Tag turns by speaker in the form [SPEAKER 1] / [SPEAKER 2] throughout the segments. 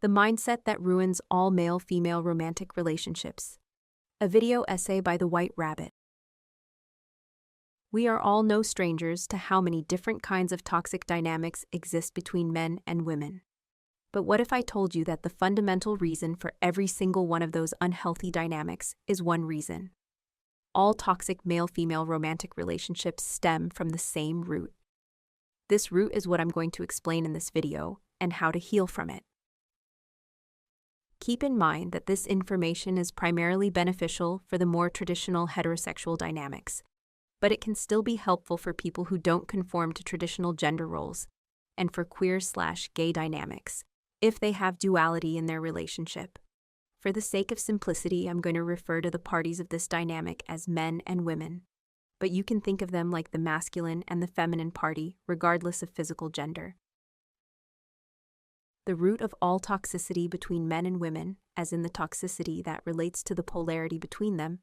[SPEAKER 1] The Mindset That Ruins All Male-Female Romantic Relationships. A video essay by The White Rabbit. We are all no strangers to how many different kinds of toxic dynamics exist between men and women. But what if I told you that the fundamental reason for every single one of those unhealthy dynamics is one reason? All toxic male-female romantic relationships stem from the same root. This root is what I'm going to explain in this video and how to heal from it. Keep in mind that this information is primarily beneficial for the more traditional heterosexual dynamics, but it can still be helpful for people who don't conform to traditional gender roles and for queer/gay dynamics, if they have duality in their relationship. For the sake of simplicity, I'm going to refer to the parties of this dynamic as men and women, but you can think of them like the masculine and the feminine party, regardless of physical gender. The root of all toxicity between men and women, as in the toxicity that relates to the polarity between them,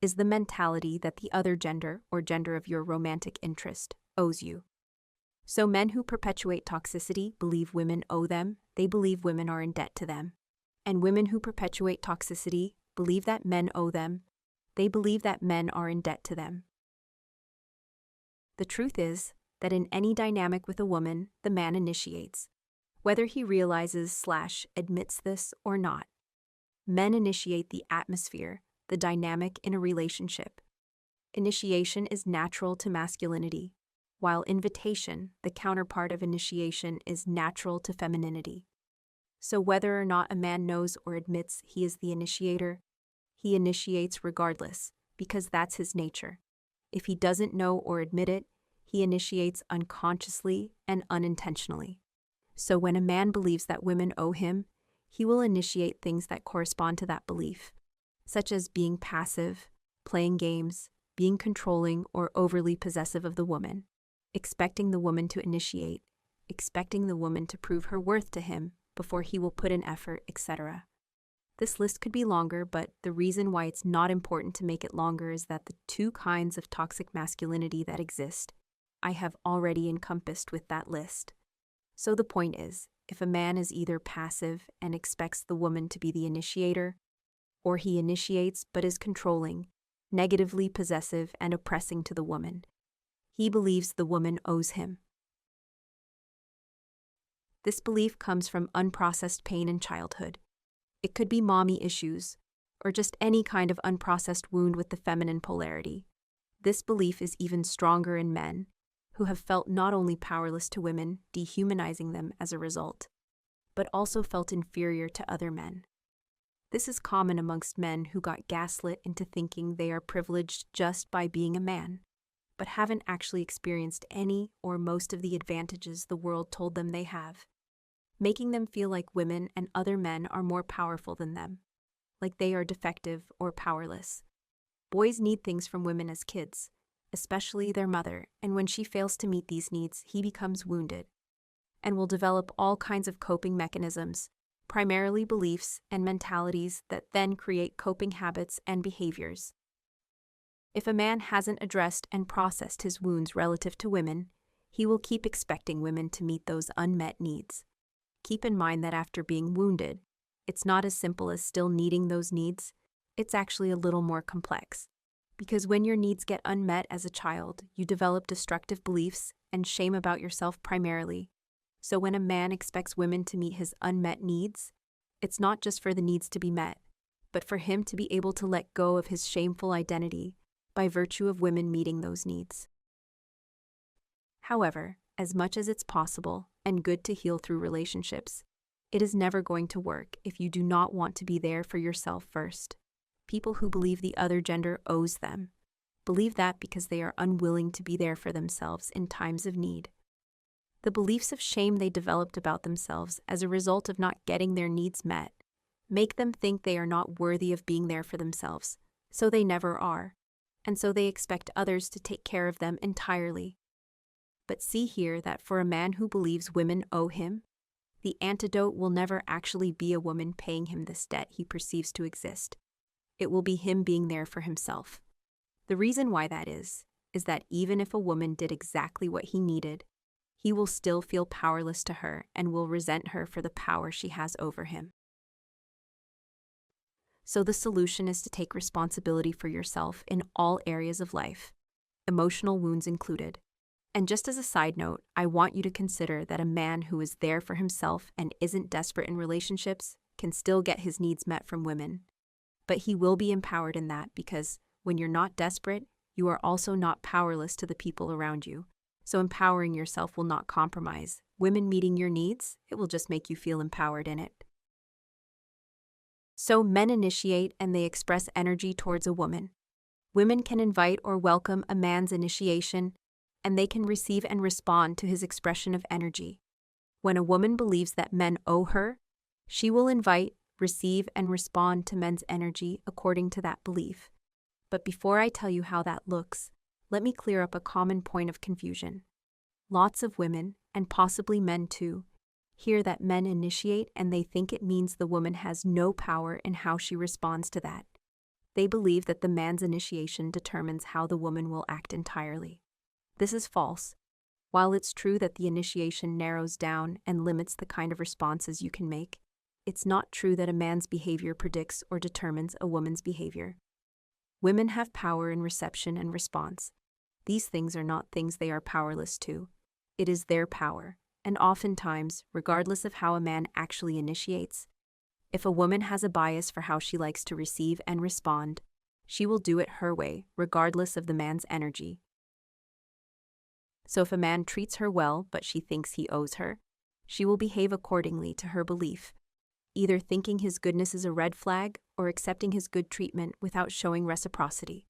[SPEAKER 1] is the mentality that the other gender, or gender of your romantic interest, owes you. So men who perpetuate toxicity believe women owe them, they believe women are in debt to them. And women who perpetuate toxicity believe that men owe them, they believe that men are in debt to them. The truth is that in any dynamic with a woman, the man initiates, whether he realizes/admits this or not. Men initiate the atmosphere, the dynamic in a relationship. Initiation is natural to masculinity, while invitation, the counterpart of initiation, is natural to femininity. So whether or not a man knows or admits he is the initiator, he initiates regardless, because that's his nature. If he doesn't know or admit it, he initiates unconsciously and unintentionally. So when a man believes that women owe him, he will initiate things that correspond to that belief, such as being passive, playing games, being controlling or overly possessive of the woman, expecting the woman to initiate, expecting the woman to prove her worth to him before he will put in effort, etc. This list could be longer, but the reason why it's not important to make it longer is that the two kinds of toxic masculinity that exist, I have already encompassed with that list. So the point is, if a man is either passive and expects the woman to be the initiator, or he initiates but is controlling, negatively possessive and oppressing to the woman, he believes the woman owes him. This belief comes from unprocessed pain in childhood. It could be mommy issues, or just any kind of unprocessed wound with the feminine polarity. This belief is even stronger in men, who have felt not only powerless to women, dehumanizing them as a result, but also felt inferior to other men. This is common amongst men who got gaslit into thinking they are privileged just by being a man, but haven't actually experienced any or most of the advantages the world told them they have, making them feel like women and other men are more powerful than them, like they are defective or powerless. Boys need things from women as kids, especially their mother, and when she fails to meet these needs, he becomes wounded and will develop all kinds of coping mechanisms, primarily beliefs and mentalities that then create coping habits and behaviors. If a man hasn't addressed and processed his wounds relative to women, he will keep expecting women to meet those unmet needs. Keep in mind that after being wounded, it's not as simple as still needing those needs, it's actually a little more complex. Because when your needs get unmet as a child, you develop destructive beliefs and shame about yourself primarily. So when a man expects women to meet his unmet needs, it's not just for the needs to be met, but for him to be able to let go of his shameful identity by virtue of women meeting those needs. However, as much as it's possible and good to heal through relationships, it is never going to work if you do not want to be there for yourself first. People who believe the other gender owes them believe that because they are unwilling to be there for themselves in times of need. The beliefs of shame they developed about themselves as a result of not getting their needs met make them think they are not worthy of being there for themselves, so they never are, and so they expect others to take care of them entirely. But see here that for a man who believes women owe him, the antidote will never actually be a woman paying him this debt he perceives to exist. It will be him being there for himself. The reason why that is that even if a woman did exactly what he needed, he will still feel powerless to her and will resent her for the power she has over him. So the solution is to take responsibility for yourself in all areas of life, emotional wounds included. And just as a side note, I want you to consider that a man who is there for himself and isn't desperate in relationships can still get his needs met from women. But he will be empowered in that because when you're not desperate, you are also not powerless to the people around you. So empowering yourself will not compromise women meeting your needs, it will just make you feel empowered in it. So men initiate and they express energy towards a woman. Women can invite or welcome a man's initiation, and they can receive and respond to his expression of energy. When a woman believes that men owe her, she will invite, receive, and respond to men's energy according to that belief. But before I tell you how that looks, let me clear up a common point of confusion. Lots of women, and possibly men too, hear that men initiate and they think it means the woman has no power in how she responds to that. They believe that the man's initiation determines how the woman will act entirely. This is false. While it's true that the initiation narrows down and limits the kind of responses you can make, it's not true that a man's behavior predicts or determines a woman's behavior. Women have power in reception and response. These things are not things they are powerless to. It is their power. And oftentimes, regardless of how a man actually initiates, if a woman has a bias for how she likes to receive and respond, she will do it her way, regardless of the man's energy. So if a man treats her well but she thinks he owes her, she will behave accordingly to her belief, either thinking his goodness is a red flag or accepting his good treatment without showing reciprocity.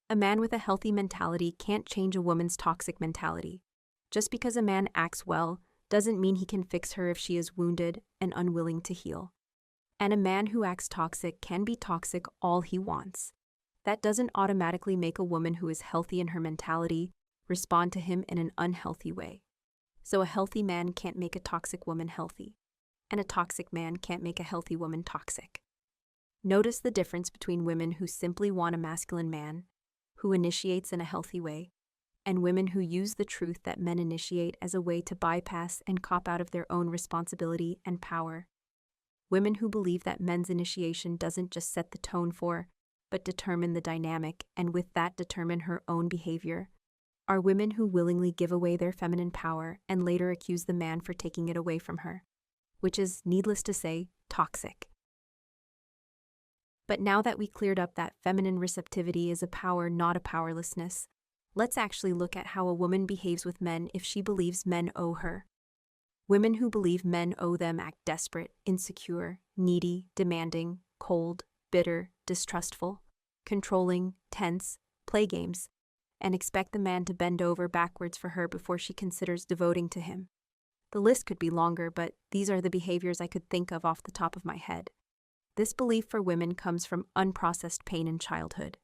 [SPEAKER 1] A man with a healthy mentality can't change a woman's toxic mentality. Just because a man acts well doesn't mean he can fix her if she is wounded and unwilling to heal. And a man who acts toxic can be toxic all he wants. That doesn't automatically make a woman who is healthy in her mentality respond to him in an unhealthy way. So a healthy man can't make a toxic woman healthy, and a toxic man can't make a healthy woman toxic. Notice the difference between women who simply want a masculine man, who initiates in a healthy way, and women who use the truth that men initiate as a way to bypass and cop out of their own responsibility and power. Women who believe that men's initiation doesn't just set the tone for, but determine the dynamic, and with that determine her own behavior, are women who willingly give away their feminine power and later accuse the man for taking it away from her, which is, needless to say, toxic. But now that we cleared up that feminine receptivity is a power, not a powerlessness, let's actually look at how a woman behaves with men if she believes men owe her. Women who believe men owe them act desperate, insecure, needy, demanding, cold, bitter, distrustful, controlling, tense, play games, and expect the man to bend over backwards for her before she considers devoting to him. The list could be longer, but these are the behaviors I could think of off the top of my head. This belief for women comes from unprocessed pain in childhood.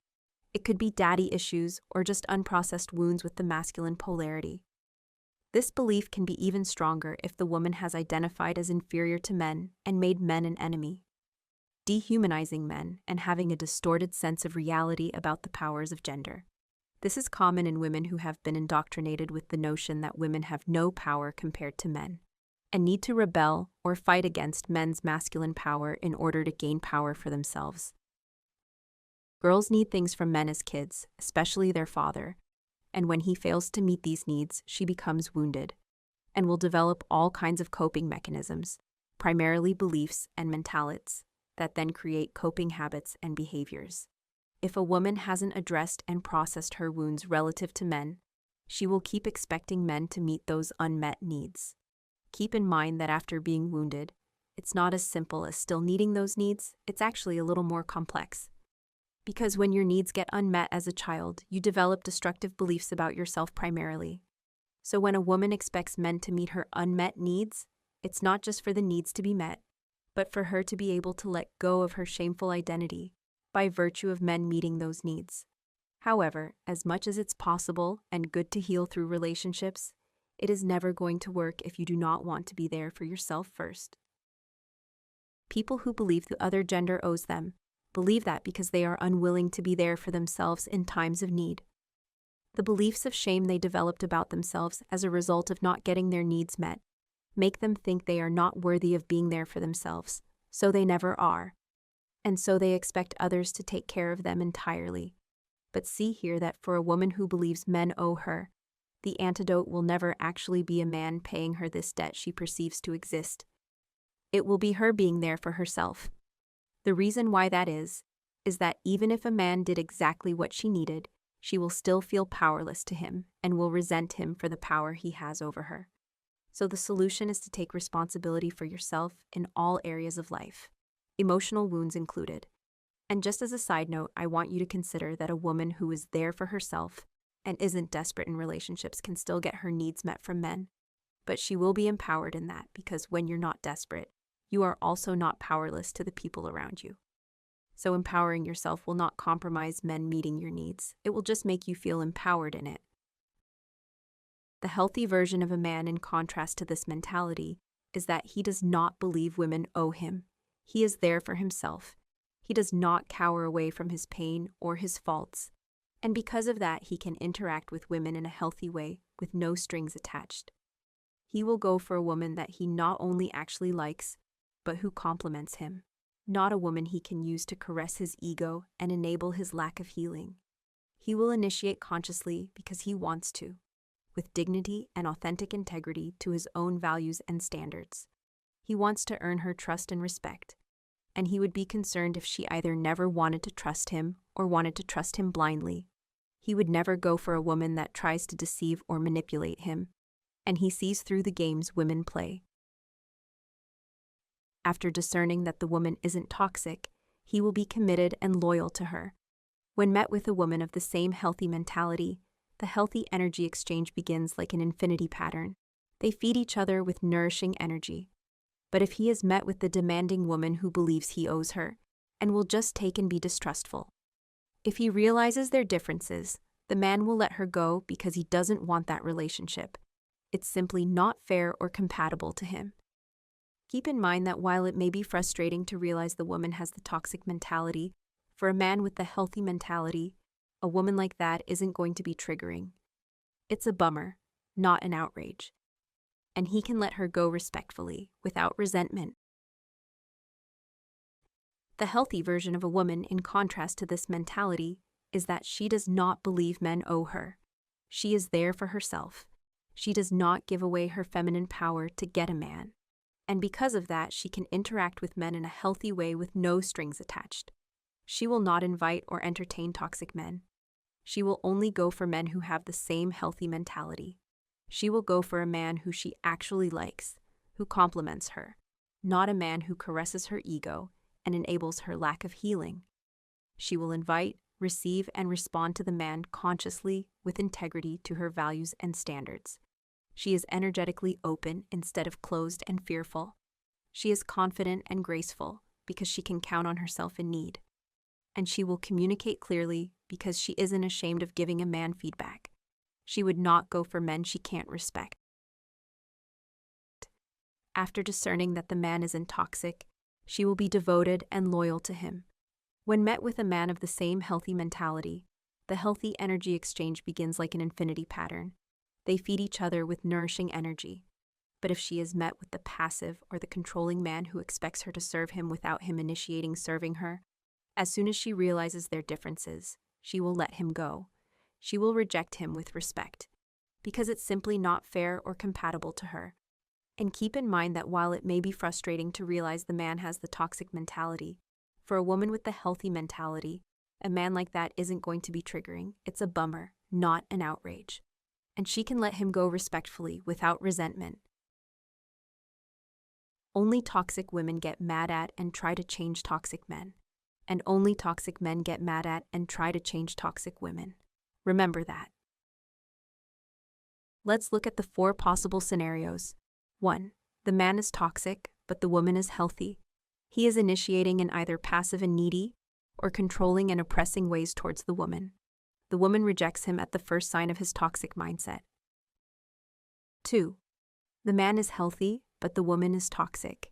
[SPEAKER 1] It could be daddy issues or just unprocessed wounds with the masculine polarity. This belief can be even stronger if the woman has identified as inferior to men and made men an enemy, dehumanizing men and having a distorted sense of reality about the powers of gender. This is common in women who have been indoctrinated with the notion that women have no power compared to men, and need to rebel or fight against men's masculine power in order to gain power for themselves. Girls need things from men as kids, especially their father, and when he fails to meet these needs, she becomes wounded, and will develop all kinds of coping mechanisms, primarily beliefs and mentalities, that then create coping habits and behaviors. If a woman hasn't addressed and processed her wounds relative to men, she will keep expecting men to meet those unmet needs. Keep in mind that after being wounded, it's not as simple as still needing those needs, it's actually a little more complex. Because when your needs get unmet as a child, you develop destructive beliefs about yourself primarily. So when a woman expects men to meet her unmet needs, it's not just for the needs to be met, but for her to be able to let go of her shameful identity by virtue of men meeting those needs. However, as much as it's possible and good to heal through relationships, it is never going to work if you do not want to be there for yourself first. People who believe the other gender owes them believe that because they are unwilling to be there for themselves in times of need. The beliefs of shame they developed about themselves as a result of not getting their needs met make them think they are not worthy of being there for themselves, so they never are. And so they expect others to take care of them entirely. But see here that for a woman who believes men owe her, the antidote will never actually be a man paying her this debt she perceives to exist. It will be her being there for herself. The reason why that is that even if a man did exactly what she needed, she will still feel powerless to him and will resent him for the power he has over her. So the solution is to take responsibility for yourself in all areas of life, emotional wounds included. And just as a side note, I want you to consider that a woman who is there for herself and isn't desperate in relationships can still get her needs met from men. But she will be empowered in that because when you're not desperate, you are also not powerless to the people around you. So empowering yourself will not compromise men meeting your needs. It will just make you feel empowered in it. The healthy version of a man, in contrast to this mentality, is that he does not believe women owe him. He is there for himself. He does not cower away from his pain or his faults. And because of that, he can interact with women in a healthy way with no strings attached. He will go for a woman that he not only actually likes, but who compliments him, not a woman he can use to caress his ego and enable his lack of healing. He will initiate consciously because he wants to, with dignity and authentic integrity to his own values and standards. He wants to earn her trust and respect, and he would be concerned if she either never wanted to trust him or wanted to trust him blindly. He would never go for a woman that tries to deceive or manipulate him, and he sees through the games women play. After discerning that the woman isn't toxic, he will be committed and loyal to her. When met with a woman of the same healthy mentality, the healthy energy exchange begins like an infinity pattern. They feed each other with nourishing energy. But if he is met with the demanding woman who believes he owes her, and will just take and be distrustful, if he realizes their differences, the man will let her go because he doesn't want that relationship. It's simply not fair or compatible to him. Keep in mind that while it may be frustrating to realize the woman has the toxic mentality, for a man with the healthy mentality, a woman like that isn't going to be triggering. It's a bummer, not an outrage. And he can let her go respectfully, without resentment. The healthy version of a woman, in contrast to this mentality, is that she does not believe men owe her. She is there for herself. She does not give away her feminine power to get a man. And because of that, she can interact with men in a healthy way with no strings attached. She will not invite or entertain toxic men. She will only go for men who have the same healthy mentality. She will go for a man who she actually likes, who compliments her, not a man who caresses her ego and enables her lack of healing. She will invite, receive, and respond to the man consciously with integrity to her values and standards. She is energetically open instead of closed and fearful. She is confident and graceful because she can count on herself in need. And she will communicate clearly because she isn't ashamed of giving a man feedback. She would not go for men she can't respect. After discerning that the man isn't toxic, she will be devoted and loyal to him. When met with a man of the same healthy mentality, the healthy energy exchange begins like an infinity pattern. They feed each other with nourishing energy. But if she is met with the passive or the controlling man who expects her to serve him without him initiating serving her, as soon as she realizes their differences, she will let him go. She will reject him with respect, because it's simply not fair or compatible to her. And keep in mind that while it may be frustrating to realize the man has the toxic mentality, for a woman with the healthy mentality, a man like that isn't going to be triggering. It's a bummer, not an outrage. And she can let him go respectfully, without resentment. Only toxic women get mad at and try to change toxic men. And only toxic men get mad at and try to change toxic women. Remember that. Let's look at the 4 possible scenarios. 1. The man is toxic, but the woman is healthy. He is initiating in either passive and needy, or controlling and oppressing ways towards the woman. The woman rejects him at the first sign of his toxic mindset. 2. The man is healthy, but the woman is toxic.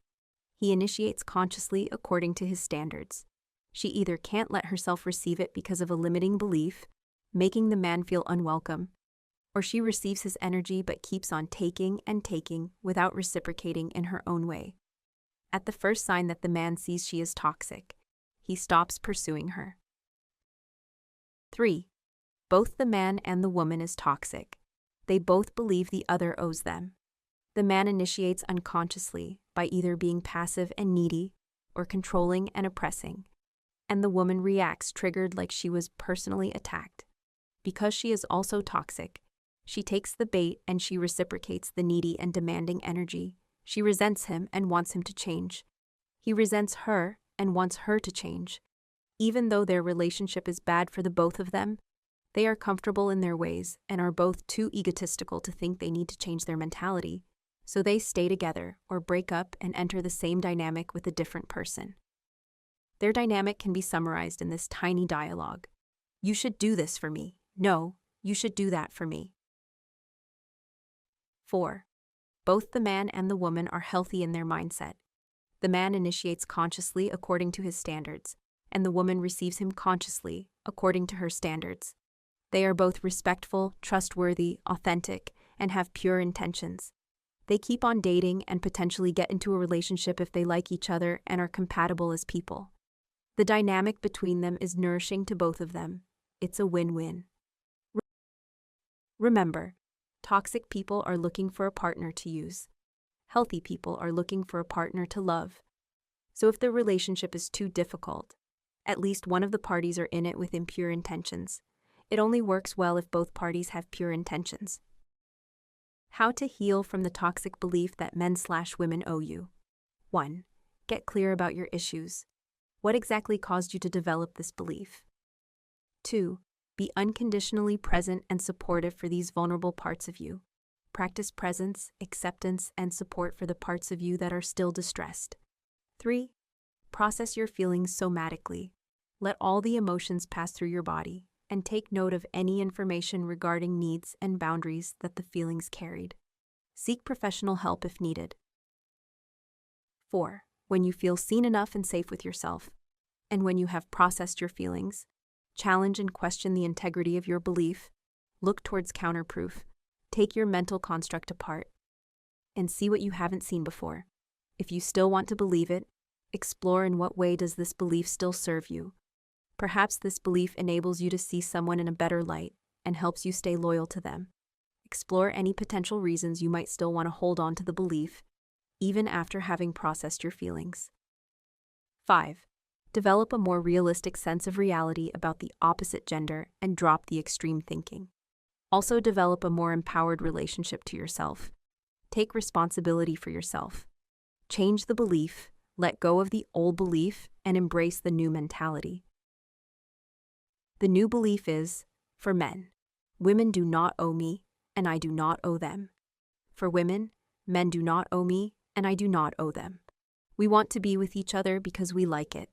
[SPEAKER 1] He initiates consciously according to his standards. She either can't let herself receive it because of a limiting belief, making the man feel unwelcome, or she receives his energy but keeps on taking and taking without reciprocating in her own way. At the first sign that the man sees she is toxic, he stops pursuing her. 3. Both the man and the woman is toxic. They both believe the other owes them. The man initiates unconsciously by either being passive and needy or controlling and oppressing, and the woman reacts triggered like she was personally attacked. Because she is also toxic, she takes the bait and she reciprocates the needy and demanding energy. She resents him and wants him to change. He resents her and wants her to change. Even though their relationship is bad for the both of them, they are comfortable in their ways and are both too egotistical to think they need to change their mentality, so they stay together or break up and enter the same dynamic with a different person. Their dynamic can be summarized in this tiny dialogue. You should do this for me. No, you should do that for me. 4. Both the man and the woman are healthy in their mindset. The man initiates consciously according to his standards, and the woman receives him consciously according to her standards. They are both respectful, trustworthy, authentic, and have pure intentions. They keep on dating and potentially get into a relationship if they like each other and are compatible as people. The dynamic between them is nourishing to both of them. It's a win-win. Remember, toxic people are looking for a partner to use. Healthy people are looking for a partner to love. So if the relationship is too difficult, at least one of the parties are in it with impure intentions. It only works well if both parties have pure intentions. How to heal from the toxic belief that men/women owe you. 1. Get clear about your issues. What exactly caused you to develop this belief? 2. Be unconditionally present and supportive for these vulnerable parts of you. Practice presence, acceptance, and support for the parts of you that are still distressed. 3. Process your feelings somatically. Let all the emotions pass through your body, and take note of any information regarding needs and boundaries that the feelings carried. Seek professional help if needed. 4. When you feel seen enough and safe with yourself, and when you have processed your feelings, challenge and question the integrity of your belief, look towards counterproof, take your mental construct apart, and see what you haven't seen before. If you still want to believe it, explore in what way does this belief still serve you. Perhaps this belief enables you to see someone in a better light and helps you stay loyal to them. Explore any potential reasons you might still want to hold on to the belief, even after having processed your feelings. 5. Develop a more realistic sense of reality about the opposite gender and drop the extreme thinking. Also develop a more empowered relationship to yourself. Take responsibility for yourself. Change the belief, let go of the old belief, and embrace the new mentality. The new belief is, for men, women do not owe me, and I do not owe them. For women, men do not owe me, and I do not owe them. We want to be with each other because we like it,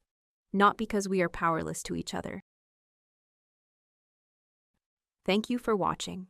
[SPEAKER 1] not because we are powerless to each other. Thank you for watching.